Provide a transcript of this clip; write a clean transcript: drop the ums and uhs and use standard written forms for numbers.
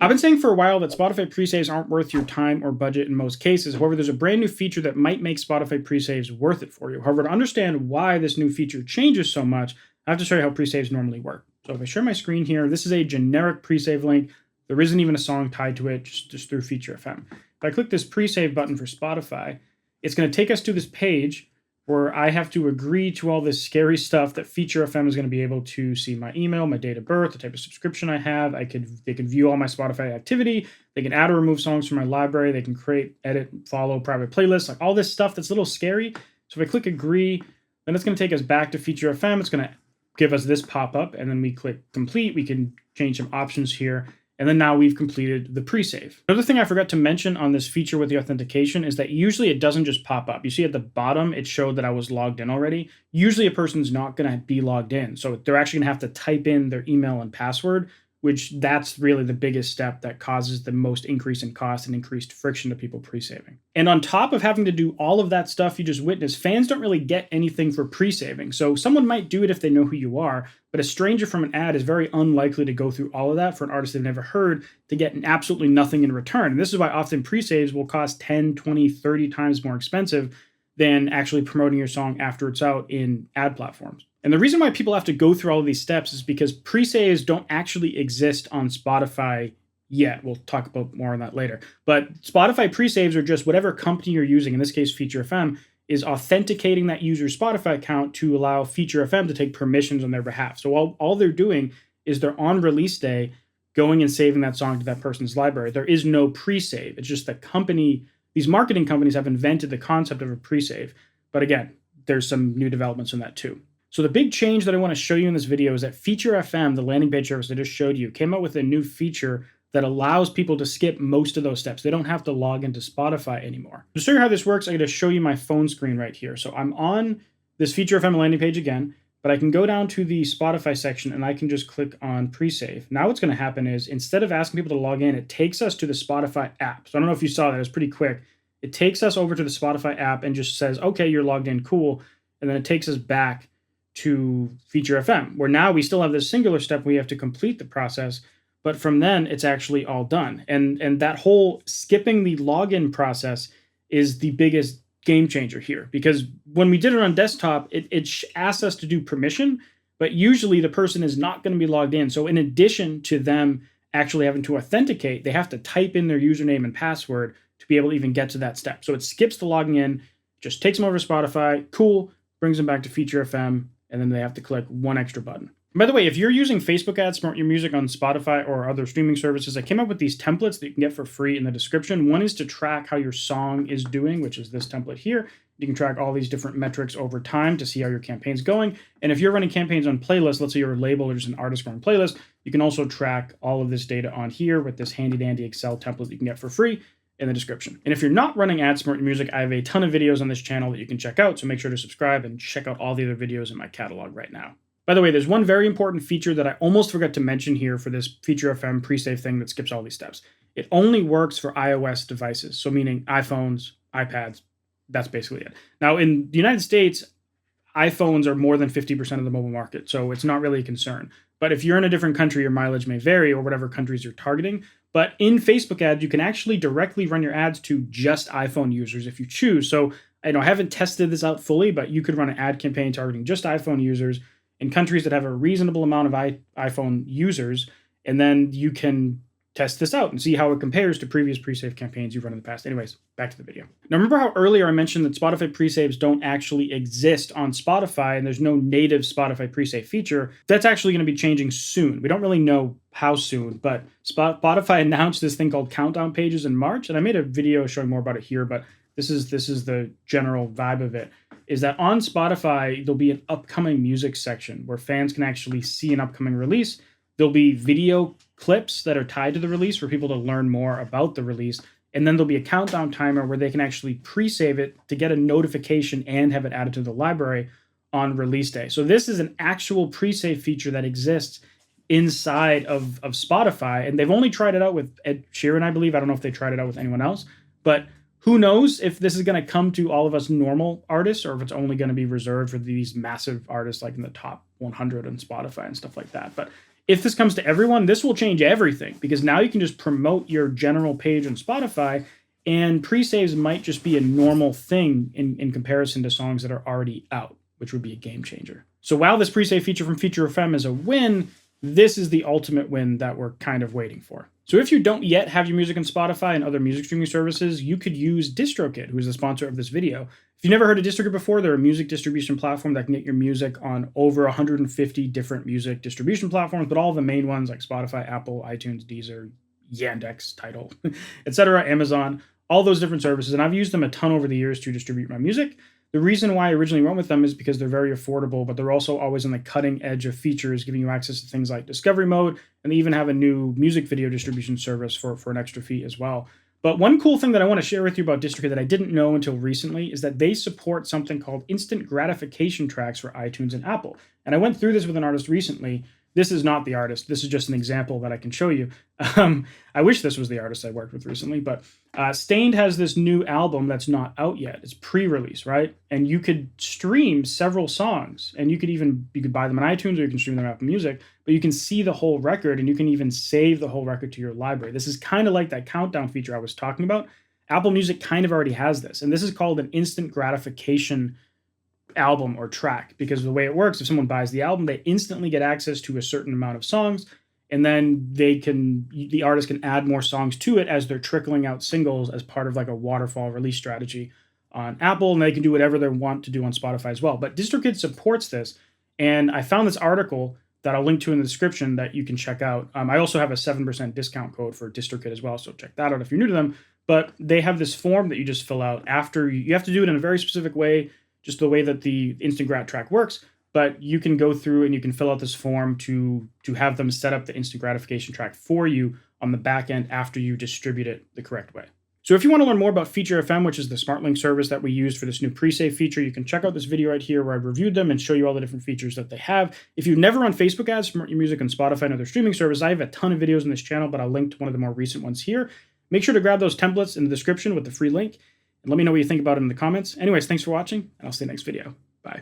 I've been saying for a while that Spotify pre-saves aren't worth your time or budget in most cases. However, there's a brand new feature that might make Spotify pre-saves worth it for you. However, to understand why this new feature changes so much, I have to show you how pre-saves normally work. So if I share my screen here, this is a generic pre-save link. There isn't even a song tied to it, just through Feature FM. If I click this pre-save button for Spotify, it's going to take us to this page where I have to agree to all this scary stuff that Feature FM is going to be able to see my email, my date of birth, the type of subscription I have. They can view all my Spotify activity. They can add or remove songs from my library. They can create, edit, follow private playlists, like all this stuff that's a little scary. So if I click agree, then it's going to take us back to Feature FM. It's going to give us this pop-up, and then we click complete. We can change some options here. And then now we've completed the pre-save. Another thing I forgot to mention on this feature with the authentication is that usually it doesn't just pop up. You see at the bottom, it showed that I was logged in already. Usually a person's not going to be logged in. So they're actually going to have to type in their email and password, which that's really the biggest step that causes the most increase in cost and increased friction to people pre-saving. And on top of having to do all of that stuff you just witnessed, fans don't really get anything for pre-saving. So someone might do it if they know who you are, but a stranger from an ad is very unlikely to go through all of that for an artist they've never heard to get absolutely nothing in return. And this is why often pre-saves will cost 10, 20, 30 times more expensive than actually promoting your song after it's out in ad platforms. And the reason why people have to go through all of these steps is because pre-saves don't actually exist on Spotify yet. We'll talk about more on that later. But Spotify pre-saves are just whatever company you're using, in this case Feature FM, is authenticating that user's Spotify account to allow Feature FM to take permissions on their behalf. So all they're doing is they're on release day going and saving that song to that person's library. There is no pre-save. It's just the company, these marketing companies have invented the concept of a pre-save. But again, there's some new developments in that too. So the big change that I want to show you in this video is that Feature FM, the landing page service I just showed you, came out with a new feature that allows people to skip most of those steps. They don't have to log into Spotify anymore. To show you how this works, I'm going to show you my phone screen right here. So I'm on this Feature FM landing page again, but I can go down to the Spotify section and I can just click on pre-save. Now what's going to happen is instead of asking people to log in, it takes us to the Spotify app. So I don't know if you saw that, it was pretty quick. It takes us over to the Spotify app and just says, okay, you're logged in, cool. And then it takes us back to Feature FM, where now we still have this singular step we have to complete the process, but from then it's actually all done. And that whole skipping the login process is the biggest game changer here, because when we did it on desktop, it asked us to do permission, but usually the person is not going to be logged in. So in addition to them actually having to authenticate, they have to type in their username and password to be able to even get to that step. So it skips the logging in, just takes them over to Spotify, cool, brings them back to Feature FM, and then they have to click one extra button. And by the way, if you're using Facebook ads, promote your music on Spotify or other streaming services, I came up with these templates that you can get for free in the description. One is to track how your song is doing, which is this template here. You can track all these different metrics over time to see how your campaign's going. And if you're running campaigns on playlists, let's say you're a label or just an artist running playlist, you can also track all of this data on here with this handy dandy Excel template that you can get for free in the description. And if you're not running ads, promote your music, I have a ton of videos on this channel that you can check out. So make sure to subscribe and check out all the other videos in my catalog right now. By the way, there's one very important feature that I almost forgot to mention here for this Feature FM pre-save thing that skips all these steps. It only works for iOS devices. So meaning iPhones, iPads, that's basically it. Now in the United States, iPhones are more than 50% of the mobile market. So it's not really a concern. But if you're in a different country, your mileage may vary, or whatever countries you're targeting. But in Facebook ads, you can actually directly run your ads to just iPhone users if you choose. So I haven't tested this out fully, but you could run an ad campaign targeting just iPhone users in countries that have a reasonable amount of iPhone users. And then you can test this out and see how it compares to previous pre-save campaigns you've run in the past. Anyways, back to the video. Now, remember how earlier I mentioned that Spotify pre-saves don't actually exist on Spotify and there's no native Spotify pre-save feature? That's actually going to be changing soon. We don't really know how soon, but Spotify announced this thing called countdown pages in March, and I made a video showing more about it here, but this is the general vibe of it, is that on Spotify, there'll be an upcoming music section where fans can actually see an upcoming release. There'll be video clips that are tied to the release for people to learn more about the release. And then there'll be a countdown timer where they can actually pre-save it to get a notification and have it added to the library on release day. So this is an actual pre-save feature that exists inside of Spotify. And they've only tried it out with Ed Sheeran, I believe. I don't know if they tried it out with anyone else. But who knows if this is going to come to all of us normal artists or if it's only going to be reserved for these massive artists like in the top 100 on Spotify and stuff like that. But If this comes to everyone, this will change everything because now you can just promote your general page on Spotify, and pre-saves might just be a normal thing in comparison to songs that are already out, which would be a game changer. So while this pre-save feature from Feature FM is a win, this is the ultimate win that we're kind of waiting for. So if you don't yet have your music on Spotify and other music streaming services, you could use DistroKid, who is the sponsor of this video. If you've never heard of DistroKid before, they're a music distribution platform that can get your music on over 150 different music distribution platforms, but all the main ones like Spotify, Apple, iTunes, Deezer, Yandex, Tidal, etc., Amazon, all those different services. And I've used them a ton over the years to distribute my music. The reason why I originally went with them is because they're very affordable, but they're also always on the cutting edge of features, giving you access to things like discovery mode, and they even have a new music video distribution service for an extra fee as well. But one cool thing that I want to share with you about DistroKid that I didn't know until recently is that they support something called instant gratification tracks for iTunes and Apple. And I went through this with an artist recently. This is not the artist. This is just an example that I can show you. I wish this was the artist I worked with recently, but Stained has this new album that's not out yet. It's pre-release, right? And you could stream several songs, and you could buy them on iTunes or you can stream them on Apple Music, but you can see the whole record and you can even save the whole record to your library. This is kind of like that countdown feature I was talking about. Apple Music kind of already has this, and this is called an instant gratification album or track, because the way it works, if someone buys the album, they instantly get access to a certain amount of songs, and then the artist can add more songs to it as they're trickling out singles as part of like a waterfall release strategy on Apple, and they can do whatever they want to do on Spotify as well. But DistroKid supports this, and I found this article that I'll link to in the description that you can check out. I also have a 7% discount code for DistroKid as well, so check that out if you're new to them. But they have this form that you just fill out after you have to do it in a very specific way, just the way that the instant grat track works, but you can go through and you can fill out this form to have them set up the instant gratification track for you on the back end after you distribute it the correct way. So if you want to learn more about Feature FM, which is the smart link service that we used for this new pre-save feature, you can check out this video right here where I reviewed them and show you all the different features that they have. If you've never run Facebook ads, promote your music on Spotify and other streaming services, I have a ton of videos on this channel, but I'll link to one of the more recent ones here. Make sure to grab those templates in the description with the free link. And let me know what you think about it in the comments. Anyways, thanks for watching, and I'll see you next video. Bye.